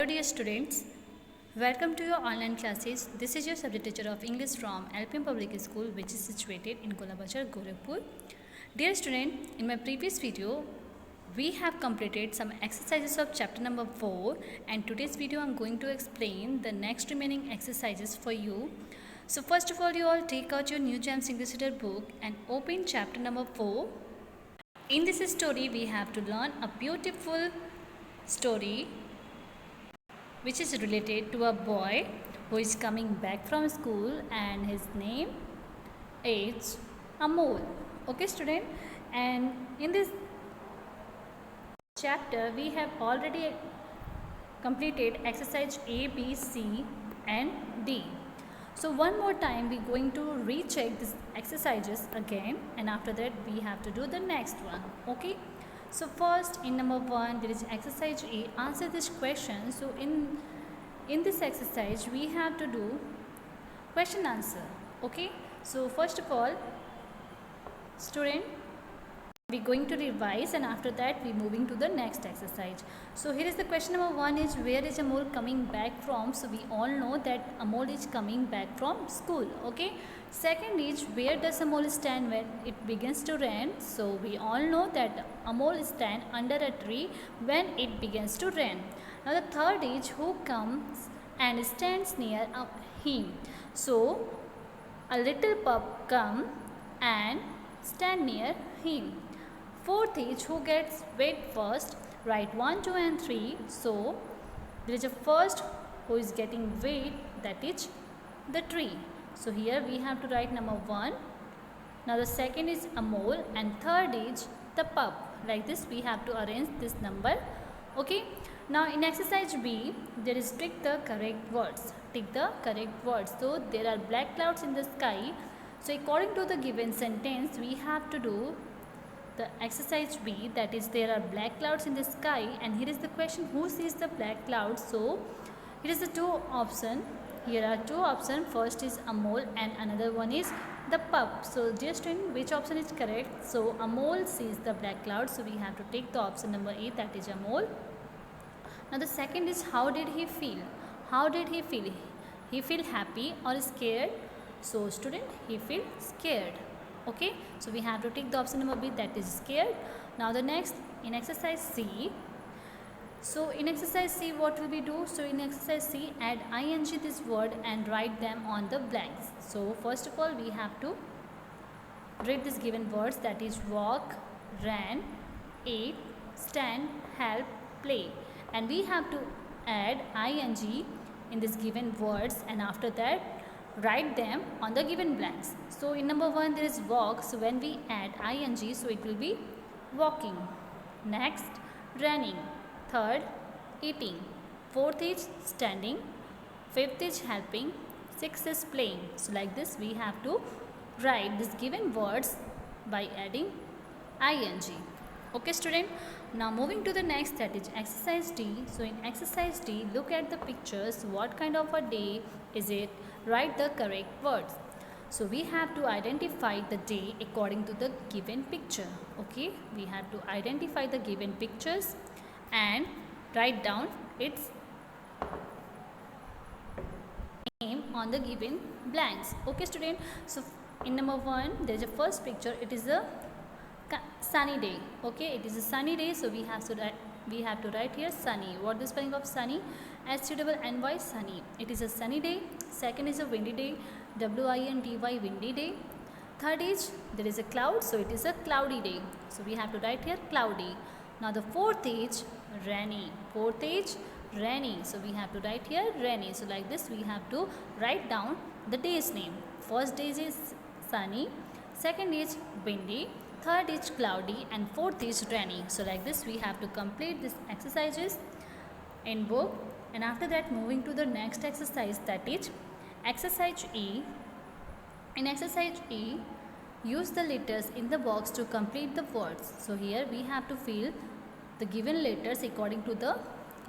Dear students, welcome to your online classes. This is your subject teacher of English from LPM Public School, which is situated in Golabazar, Gorakhpur. Dear student, in my previous video, we have completed some exercises of chapter number 4, and today's video I am going to explain the next remaining exercises for you. So first of all, you all take out your New Gems English Reader book and open chapter number 4. In this story, we have to learn a beautiful story which is related to a boy who is coming back from school, and his name is Amol. Okay student, and in this chapter we have already completed exercise A, B, C and D. So one more time we are going to recheck these exercises again, and after that we have to do the next one. Okay, so first in number 1 there is exercise A, answer this question. So in this exercise we have to do question answer. Okay, so first of all student, we are going to revise, and after that we are moving to the next exercise. So here is the question number 1 is, where is Amol coming back from? So we all know that Amol is coming back from school. Okay, second is, where does Amol stand when it begins to rain? So we all know that Amol stands under a tree when it begins to rain. Now the third is, who comes and stands near him? So a little pup come and stand near him. Fourth is, who gets wet first? Write 1, 2 and 3. So there is a first who is getting wet, that is the tree. So here we have to write number 1. Now the second is Amol, and third is the pup. Like this we have to arrange this number. Okay. Now in exercise B there is tick the correct words. Tick the correct words. So there are black clouds in the sky. So according to the given sentence we have to do the exercise B, that is, there are black clouds in the sky, and here is the question, who sees the black clouds? So here is the two option. Here are two options. First is Amol and another one is the pup. So dear student, which option is correct? So Amol sees the black clouds, so we have to take the option number A, that is Amol. Now the second is, how did he feel? How did he feel? He feel happy or scared? So student, he feel scared. Okay, so we have to take the option number B, that is scared. Now the next, in exercise C. So in exercise C what will we do? So in exercise C, add ing this word and write them on the blanks. So first of all we have to read these given words, that is walk, ran, ate, stand, help, play, and we have to add ing in these given words, and after that write them on the given blanks. So in number 1 there is walk, so when we add ing, so it will be walking. Next, running. Third, eating. Fourth is standing. Fifth is helping. Sixth is playing. So like this we have to write these given words by adding ing. Okay student, now moving to the next, that is exercise D. So in exercise D, look at the pictures. What kind of a day is it? Write the correct words. So we have to identify the day according to the given picture. Okay, we have to identify the given pictures and write down its name on the given blanks. Okay student, so in number 1 there is a first picture. It is a sunny day. Okay, it is a sunny day, so we have to write here sunny. What is the spelling of sunny? SUNNY, sunny. It is a sunny day. Second is a windy day, WINDY, windy day. Third is, there is a cloud, so it is a cloudy day. So we have to write here cloudy. Now the fourth is rainy. Fourth is rainy, so we have to write here rainy. So like this we have to write down the day's name. First day is sunny, second is windy, third is cloudy, and fourth is rainy. So like this we have to complete these exercises in book, and after that moving to the next exercise, that is exercise E. In exercise E, use the letters in the box to complete the words. So here we have to fill the given letters according to the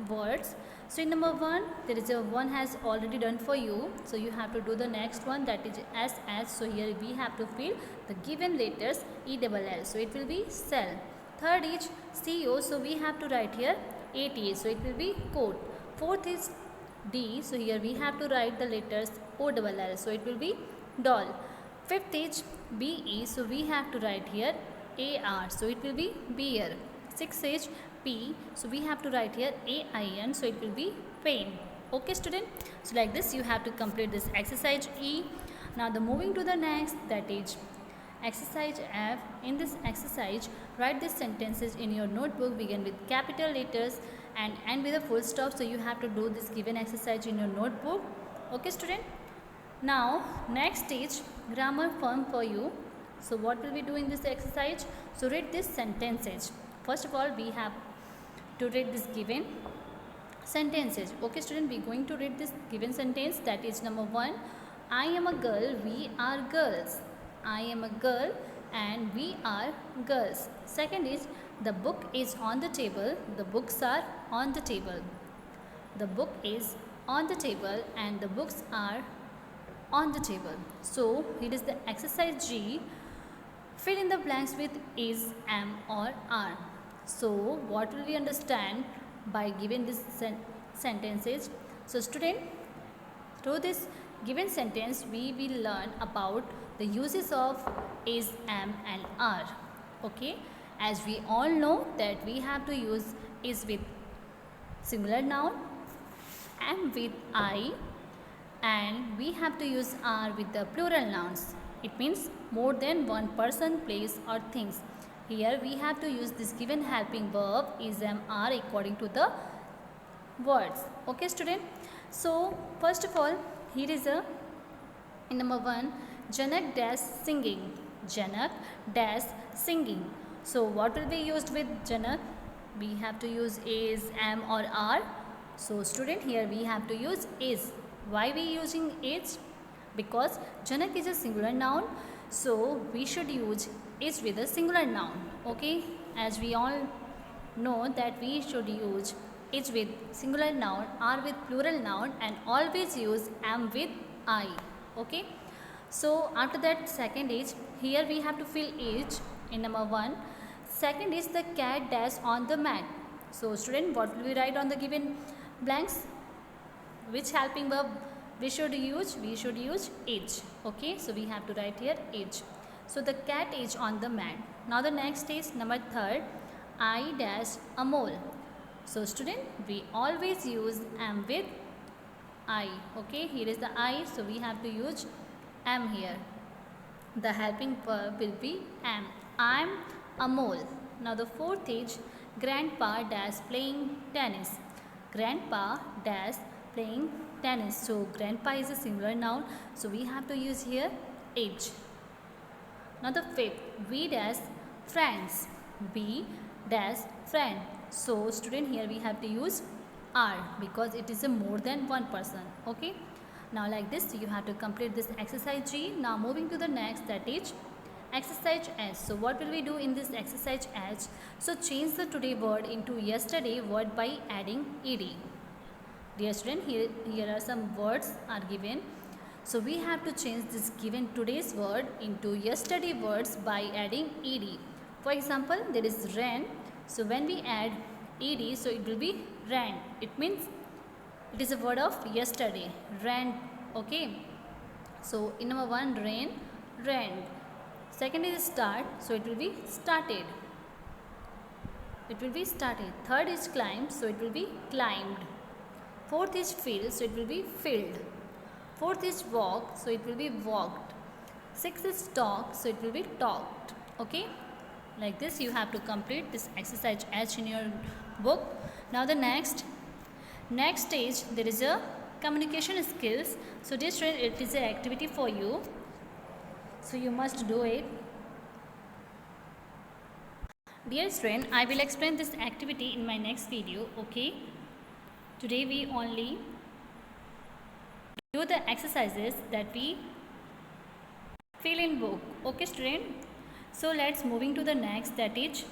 words. So in number 1 there is a one has already done for you, so you have to do the next one, that is SS. So here we have to fill the given letters ELL, so it will be cell. Third is CO, so we have to write here ATA, so it will be coat. Fourth is D, so here we have to write the letters O double L, so it will be doll. Fifth is BE, so we have to write here AR, so it will be beer. Sixth is P, so we have to write here AIN, so it will be pain. Okay student, so like this you have to complete this exercise E. Now the moving to the next, that is exercise F. In this exercise, write these sentences in your notebook, begin with capital letters and end with a full stop. So you have to do this given exercise in your notebook. Okay student. Now next is grammar fun for you. So what will we do in this exercise? So read these sentences. First of all, we have to read this given sentences. Okay student, we are going to read this given sentence, that is number 1. I am a girl, we are girls. I am a girl and we are girls. Second is the book is on the table, the books are on the table. The book is on the table and the books are on the table. So here is the exercise G. Fill in the blanks with is, am or are. So what will we understand by giving this sentences? So student, through this given sentence we will learn about the uses of is, am and are. Okay, as we all know that we have to use is with singular noun, am with I, and we have to use are with the plural nouns. It means more than one person, place or things. Here we have to use this given helping verb is, am, are according to the words. Okay student, so first of all, here is a in number 1, Janak dash singing. Janak dash singing. So what will be used with Janak? We have to use is, am or are. So student, here we have to use is. Why we using is? Because Janak is a singular noun, so we should use is with a singular noun. Okay, as we all know that we should use is with singular noun, are with plural noun, and always use am with I. Okay, so after that, second is, here we have to fill each in number 1. Second is the cat dash on the mat. So student, what will we write on the given blanks? Which helping verb we should use? We should use is. Okay, so we have to write here is. So the cat is on the mat. Now the next is number 3, I dash a mole. So student, we always use am with I. Okay, here is the I, so we have to use am here. The helping verb will be am. I am a mole. Now the fourth is grandpa dash playing tennis. Grandpa dash playing tennis. So grandpa is a singular noun, so we have to use here is. Now the fifth, we dash friends. We dash friend. So student, here we have to use are because it is a more than one person. Okay, now like this you have to complete this exercise G. Now moving to the next, that is exercise H. So what will we do in this exercise H? So change the today word into yesterday word by adding ed. Dear student, here are some words are given. So we have to change this given today's word into yesterday words by adding ed. For example, there is rain. So when we add ed, so it will be ran. It means it is a word of yesterday, ran. Okay, so in number 1, rain, rained. Second is start, so it will be started. It will be started. Third is climb, so it will be climbed. Fourth is fill, so it will be filled. Fourth is walk, so it will be walked. Sixth is talk, so it will be talked. Okay, like this you have to complete this exercise H in your book. Now the next stage, there is a communication skills. So dear student, it is an activity for you, so you must do it. Dear student, I will explain this activity in my next video. Okay, today we only do the exercises that we fill in book. Okay student, so let's moving to the next, that is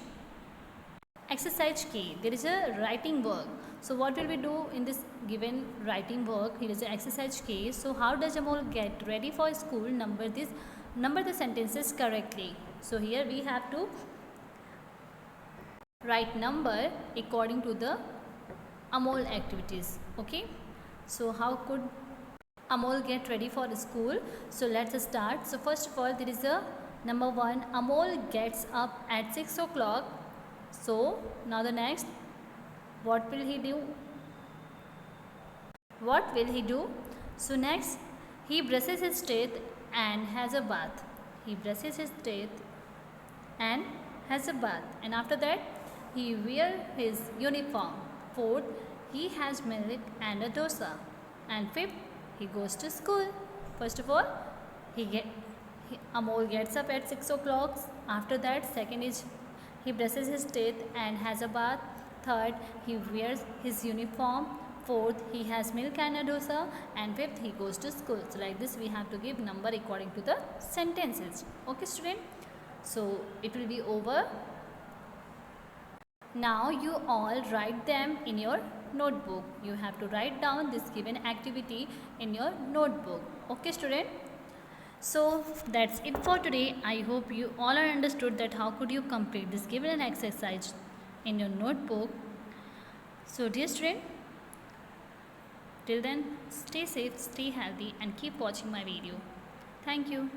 exercise K. There is a writing work. So what will we do in this given writing work? Here is the exercise K. So how does Amol get ready for school? Number the sentences correctly. So here we have to write number according to the Amol activities. Okay, so how could Amol get ready for school? So let's start. So first of all, there is a number one. Amol gets up at 6 o'clock. So now the next, what will he do? What will he do? So next, he brushes his teeth and has a bath. He brushes his teeth and has a bath. And after that, he wears his uniform. Fourth, he has milk and a dosa. And fifth, he goes to school. First of all, Amol gets up at 6 o'clock. After that, second is he brushes his teeth and has a bath. Third, he wears his uniform. Fourth, he has milk and a dosa. And fifth, he goes to school. So like this, we have to give number according to the sentences. Okay, student? So it will be over. Now you all write them in your notebook. You have to write down this given activity in your notebook. Okay, student? So that's it for today. I hope you all are understood that how could you complete this given exercise in your notebook. So dear student, till then, stay safe, stay healthy and keep watching my video. Thank you.